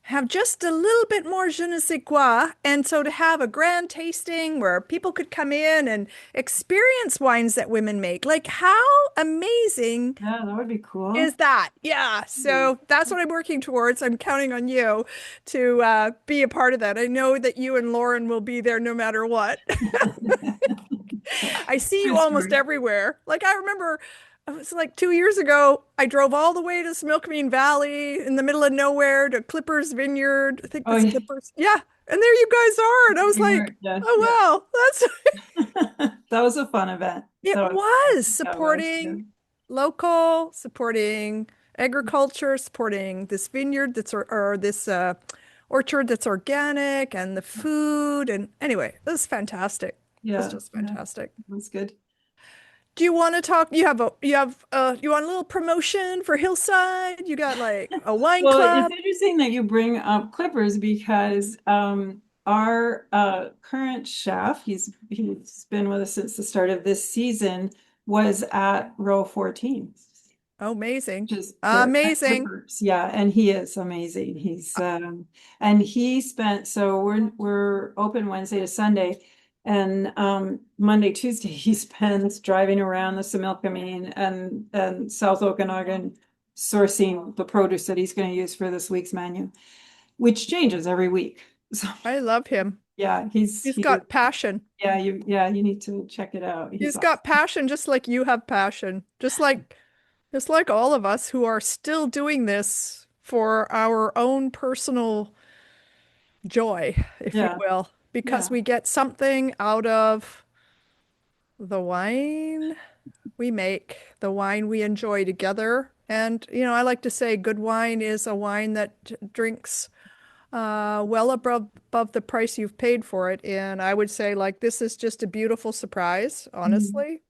have just a little bit more je ne sais quoi. And so to have a grand tasting where people could come in and experience wines that women make, like how amazing Yeah, that would be cool. is that? Yeah. Hmm. So that's what I'm working towards. I'm counting on you to be a part of that. I know that you and Lauren will be there no matter what. I see you True almost story. everywhere. Like I remember it was like 2 years ago, I drove all the way to Smoke-Taint Valley in the middle of nowhere to Clippers Vineyard. I think Oh, that's yeah. Clippers. Yeah. And there you guys are. And I was You like, were, yeah, yeah. oh, wow, That was a fun event. it That was, was that was, yeah. supporting local, supporting agriculture, supporting this vineyard or this orchard that's organic and the food. And anyway, it was fantastic. It was Yeah, just yeah. fantastic. That's good. Do you want to talk? You want a little promotion for Hillside? You got like a wine Well, it's club? interesting that you bring up Clippers because our current chef, he's been with us since the start of this season, was at row 14. Oh, amazing. Just at Amazing. Clippers, yeah, and he is amazing. And he spent so we're open Wednesday to Sunday, and Monday, Tuesday he spends driving around the Similkameen and South Okanagan sourcing the produce that he's going to use for this week's menu, which changes every week. So I love him. yeah, He's got passion. you need to check it out. He's He's awesome. got passion just like you have passion. Just like all of us who are still doing this for our own personal joy, if you Yeah, will, because yeah. we get something out of the wine we make, the wine we enjoy together. And, I like to say good wine is a wine that drinks well above the price you've paid for it. And I would say, like, this is just a beautiful surprise, Mhm. honestly.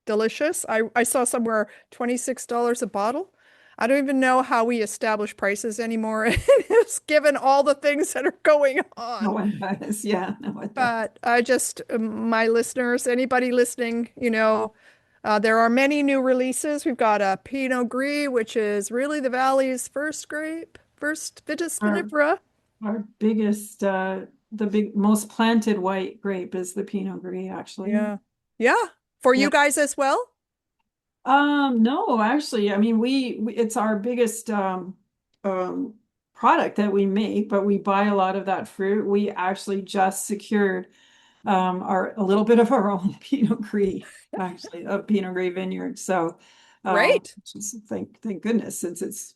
delicious. I saw somewhere $26 a bottle. I don't even know how we establish prices anymore. It's given all the things that are going No on. one does. Yeah, no one does. But I just, my listeners, anybody listening, there are many new releases. We've got a Pinot Gris, which is really the Valley's first grape, first Vitis Our vinifera. our biggest, the most planted white grape is the Pinot Gris, actually. Yeah. Yeah. For Yeah. you guys as well? No, actually, I mean, it's our biggest um, product that we make, but we buy a lot of that fruit. We actually just secured our a little bit of our own Pinot Gris, actually, a Pinot Gris vineyard. So, Great. just thank goodness, since it's,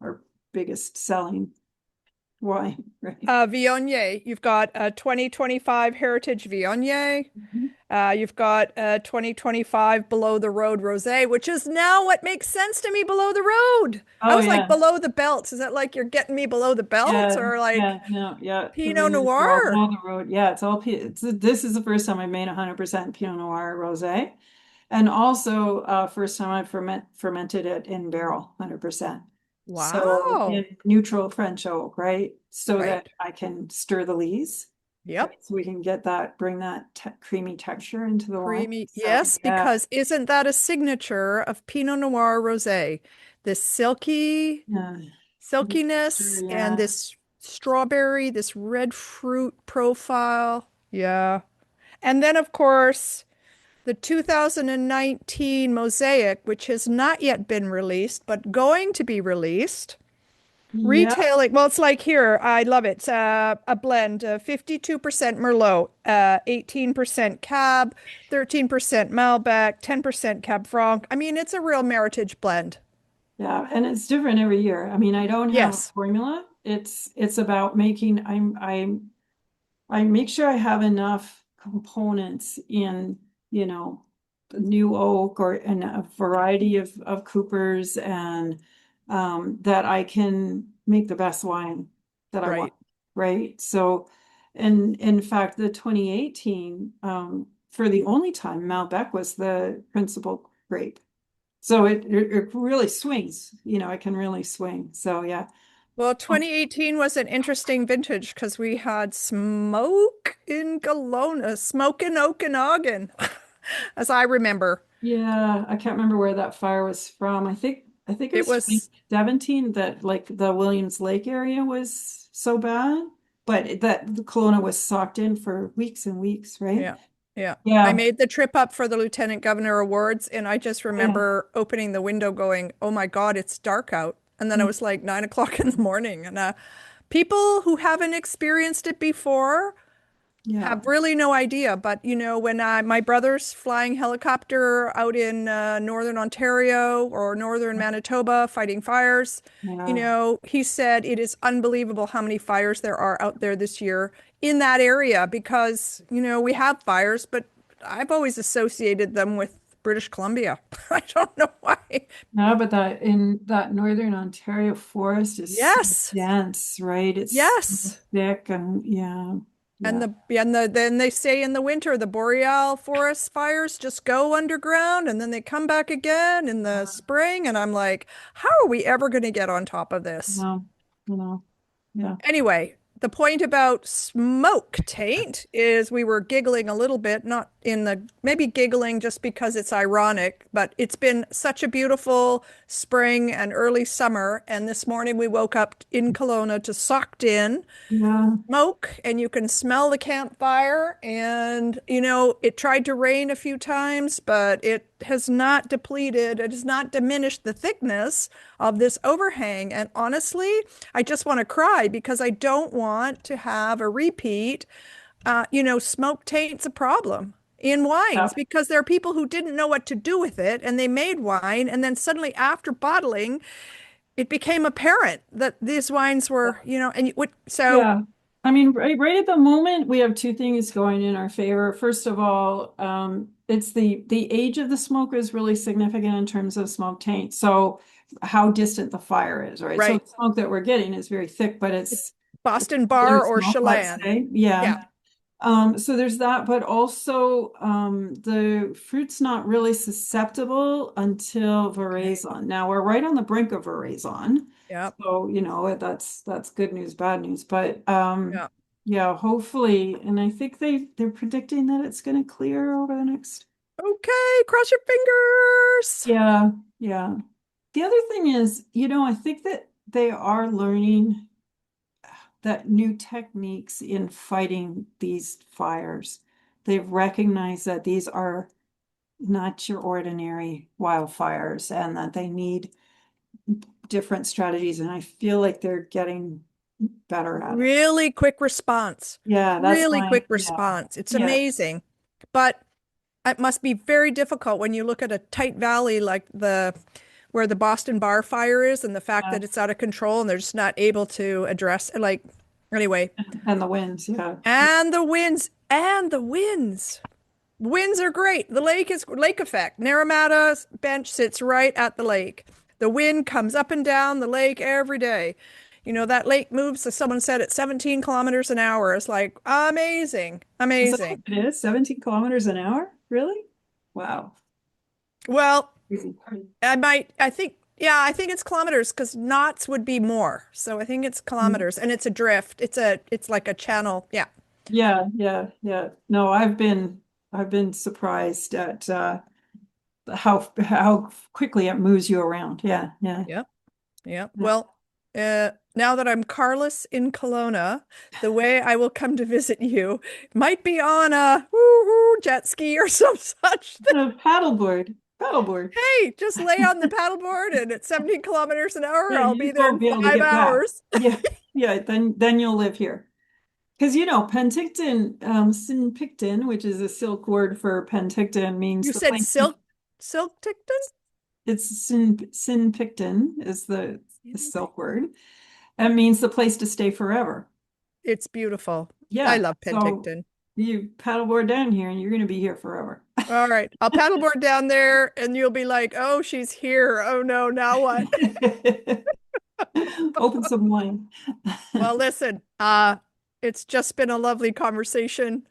our biggest selling wine, right? Viognier. You've got a 2025 Heritage Viognier. Mhm. You've got a 2025 Below the Road Rosé, which is now what makes sense to me, below the road. I Oh was like, yeah. below the belts. Is that like you're getting me below the belt Yeah, or like yeah, no, yeah. The Pinot vineyards are all Noir? along the road. Yeah, this is the first time I made 100% Pinot Noir rosé. And also first time I fermented it in barrel 100%. So Wow. in neutral French oak, right? So that Right. I can stir the lees, Yep. right? So we can bring that te creamy texture into the wine. Creamy. So Yes, yeah, because isn't that a signature of Pinot Noir Rosé? This yeah, the texture, silkiness and yeah. this strawberry, this red fruit profile. Yeah. And then, of course, the 2019 Mosaic, which has not yet been released, but going to be released. Yeah, Retailing, well, it's like here, I love it. It's a blend, 52% Merlot, 18% Cab, 13% Malbec, 10% Cab Franc. I mean, it's a real Meritage blend. yeah, and it's different every year. I mean, I don't have a Yes, formula. It's about making I make sure I have enough components in, new oak or in a variety of coopers, and that I can make the best wine that I want, right. right? So, and in fact, the 2018, for the only time, Malbec was the principal grape. So it really swings, it can really swing. So yeah. Well, 2018 was an interesting vintage because we had smoke in Kelowna, smoke in Okanagan, as I remember. Yeah, I can't remember where that fire was from. I think it It was was, 2017, that like the Williams Lake area was so bad, but that the Kelowna was socked in for weeks and weeks, right? yeah, yeah. I Yeah. made the trip up for the Lieutenant Governor Awards, and I just Yeah. remember opening the window going, oh my God, it's dark out. And then it Mm, was like 9 o'clock in the morning. And people who haven't experienced it before yeah. have really no idea. But when my brother's flying helicopter out in northern Ontario or northern Manitoba fighting fires, Yeah. he said it is unbelievable how many fires there are out there this year in that area because, we have fires, but I've always associated them with British Columbia. I don't know why. No, but that in that northern Ontario forest is so Yes. dense, right? It's so Yes. thick, and yeah. And Yeah. then they say in the winter the boreal forest fires just go underground and then they come back again in the spring and I'm like, how are we ever going to get on top of this? No, yeah. Anyway, the point about smoke taint is we were giggling a little bit, not in the maybe giggling just because it's ironic, but it's been such a beautiful spring and early summer. And this morning we woke up in Kelowna to socked in Yeah. smoke and you can smell the campfire. And, it tried to rain a few times, but it has not depleted, it has not diminished the thickness of this overhang. And honestly, I just want to cry because I don't want to have a repeat. Smoke taint's a problem in Yeah. wines because there are people who didn't know what to do with it and they made wine. And then suddenly after bottling, it became apparent that these wines were, and you would, so Yeah. I mean, right at the moment, we have two things going in our favor. First of all, it's the age of the smoke is really significant in terms of smoke taint. So how distant the fire is, right? So right. the smoke that we're getting is very thick, but it's Boston older Bar or smoke, let's Chelan. say. Yeah. Yeah. So there's that, but also the fruit's not really susceptible until Okay. veraison. Now we're right on the brink of veraison, Yep. so that's good news, bad news. But Yeah. yeah, hopefully, and I think they're predicting that it's going to clear over the next. Okay, cross your fingers. Yeah, yeah. The other thing is, I think that they are learning that new techniques in fighting these fires. They've recognized that these are not your ordinary wildfires and that they need different strategies. And I feel like they're getting better at it. Really quick response. Yeah, that's Really my, quick yeah, response. It's yeah, amazing. But it must be very difficult when you look at a tight valley like the where the Boston Bar fire is and the fact yeah. that it's out of control and they're just not able to address like anyway. And the winds, yeah. And the winds and the winds. Winds are great. The lake is lake effect. Naramata Bench sits right at the lake. The wind comes up and down the lake every day. You know, that lake moves, as someone said, at 17 kilometers an hour. It's like amazing, Is that what amazing. it is? 17 kilometers an hour? Really? Wow. Well, Crazy. I think, yeah, I think it's kilometers because knots would be more. So I think it's kilometers and it's a drift. It's like a channel. Yeah. Yeah, yeah, yeah. No, I've been surprised at how quickly it moves you around. Yeah, yeah, Yeah. Yeah. yeah. Well, now that I'm carless in Kelowna, the way I will come to visit you might be on a woo-woo jet ski or some such thing. Paddleboard, paddleboard. Hey, just lay on the paddleboard and at 17 kilometers an hour, Yeah, I'll you be there in won't be able to five get back. hours. Yeah, yeah. Then you'll live here because Penticton, Sinpicton, which is a silk word for Penticton, means You the said place. Silk Ticton? It's Sinpicton is the silk word. That means the place to stay forever. It's beautiful. I Yeah. love So Penticton. you paddleboard down here and you're going to be here forever. All right, I'll paddleboard down there and you'll be like, "Oh, she's here. Oh no, now what?" Open some wine. Well, listen, it's just been a lovely conversation.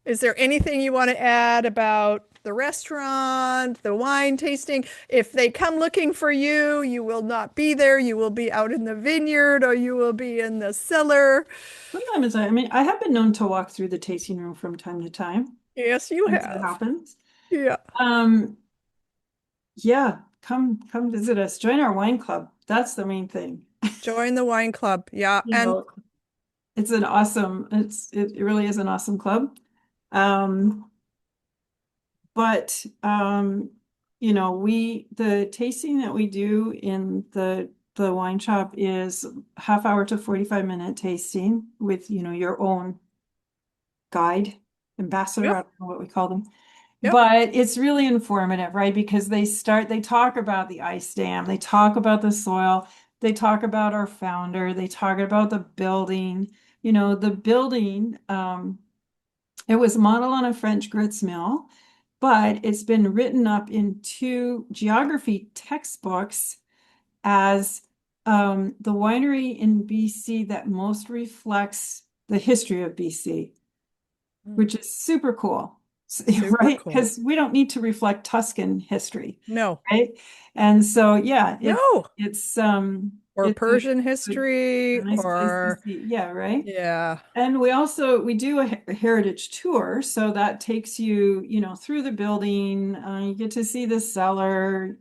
Is there anything you want to add about the restaurant, the wine tasting? If they come looking for you, you will not be there. You will be out in the vineyard or you will be in the cellar. Sometimes I mean, I have been known to walk through the tasting room from time to time. Yes, you Sometimes it have. happens. Yeah. Um, yeah, come visit us. Join our wine club. That's the main thing. Join the wine club. Yeah. You And know, it really is an awesome club. Um, but the tasting that we do in the wine shop is half hour to 45-minute tasting with, your own guide, ambassador, I yep, don't know what we call them. yep. But it's really informative, right? Because they talk about the ice dam, they talk about the soil, they talk about our founder, they talk about the building. The building, it was modeled on a French grits mill, but it's been written up in two geography textbooks as the winery in BC that most reflects the history of BC, Mm, which is super cool, super right? cool. Because we don't need to reflect Tuscan history, No, right? And so, yeah, no. it's Or it's Persian a history nice place to or, see. Yeah, right. yeah. And we do a heritage tour, so that takes you, through the building. You get to see the cellar,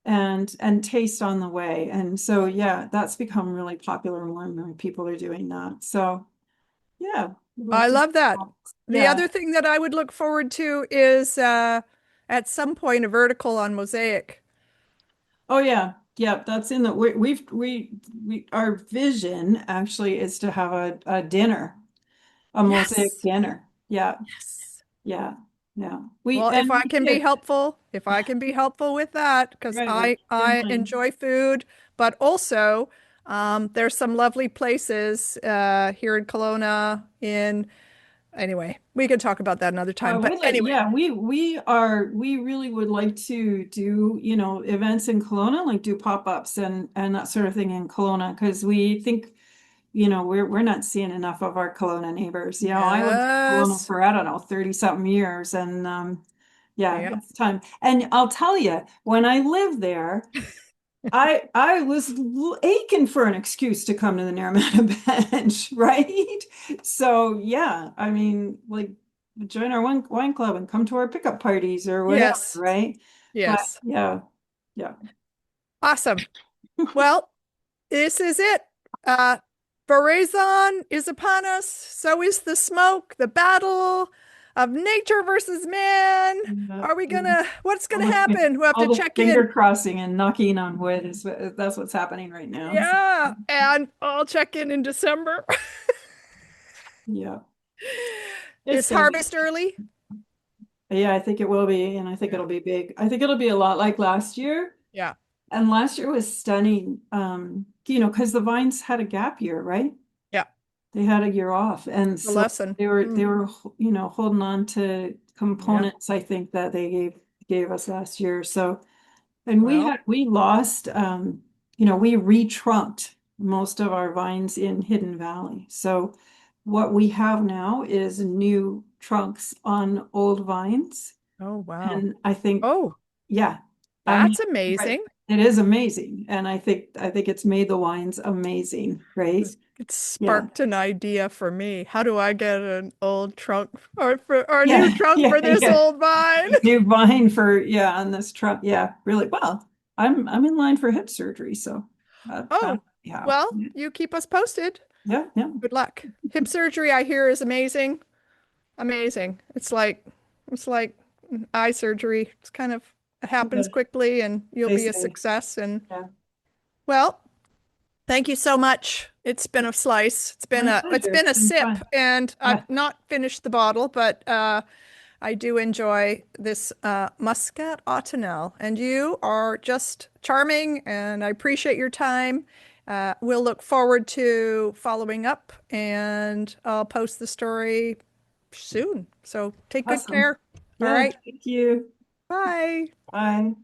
and taste on the way. And so, yeah, that's become really popular. More and more people are doing that. So, yeah, we'd love I to. love that. The Yeah. other thing that I would look forward to is at some point a vertical on Mosaic. Oh, yeah. Yeah, that's in the our vision actually is to have a dinner, a mosaic Yes. dinner. Yeah, Yes. yeah, yeah. Well, if I We can be did. helpful, if I can be helpful with that, because Right, we'll keep you in I mind. enjoy food, but also there's some lovely places here in Kelowna. In anyway, we could talk about that another time. But anyway, Yeah, we really would like to do, events in Kelowna, like do pop-ups and that sort of thing in Kelowna, because we think we're not seeing enough of our Kelowna neighbors. I lived in Kelowna Yes. for, I don't know, 30 something years, and yeah, Yeah. it's time. And I'll tell you, when I lived there, I was aching for an excuse to come to the Naramata Bench, right? So yeah, I mean, like, join our wine club and come to our pickup parties or whatever, Yes. right? But Yes. yeah, yeah. Awesome. Well, this is it. Uh, Veraison is upon us. So is the smoke, the battle of nature versus man. Yeah. Are we gonna, what's All gonna the happen? We'll have to all the check finger in. crossing and knocking on wood is that's what's happening right now. Yeah. And I'll check in December. Yeah, it's Is gonna be. harvest early? Yeah, I think it will be, and I think Yeah. it'll be big. I think it'll be a lot like last year. Yeah. And last year was stunning, because the vines had a gap year, right? Yeah. They had a year off, and The so lesson. they were holding on to Yeah. components, I think, that they gave us last year. So, and Well, we lost, we retrunked most of our vines in Hidden Valley. So what we have now is new trunks on old vines. oh, wow. And I think, Oh, yeah, I mean, that's right, amazing. it is amazing. And I think it's made the wines amazing, right? It Yeah. sparked an idea for me. How do I get an old trunk or a new Yeah, trunk yeah, for this yeah. old vine? New vine for, yeah, on this trunk. Yeah, really. Well, I'm in line for hip surgery, so Oh, yeah. well, you keep us posted. Yeah, yeah. Good luck. Hip surgery, I hear, is amazing. Amazing. It's like eye surgery. It's kind of it happens Yeah, quickly and you'll they be a say. success. And Yeah. well, thank you so much. It's been a slice. It's been My it's pleasure. been It's a been sip, fun. and I've Yeah. not finished the bottle, but I do enjoy this Muscat Ottonel, and you are just charming, and I appreciate your time. We'll look forward to following up, and I'll post the story soon. So take good Awesome. care. All Yeah, right. thank you. Bye. Bye.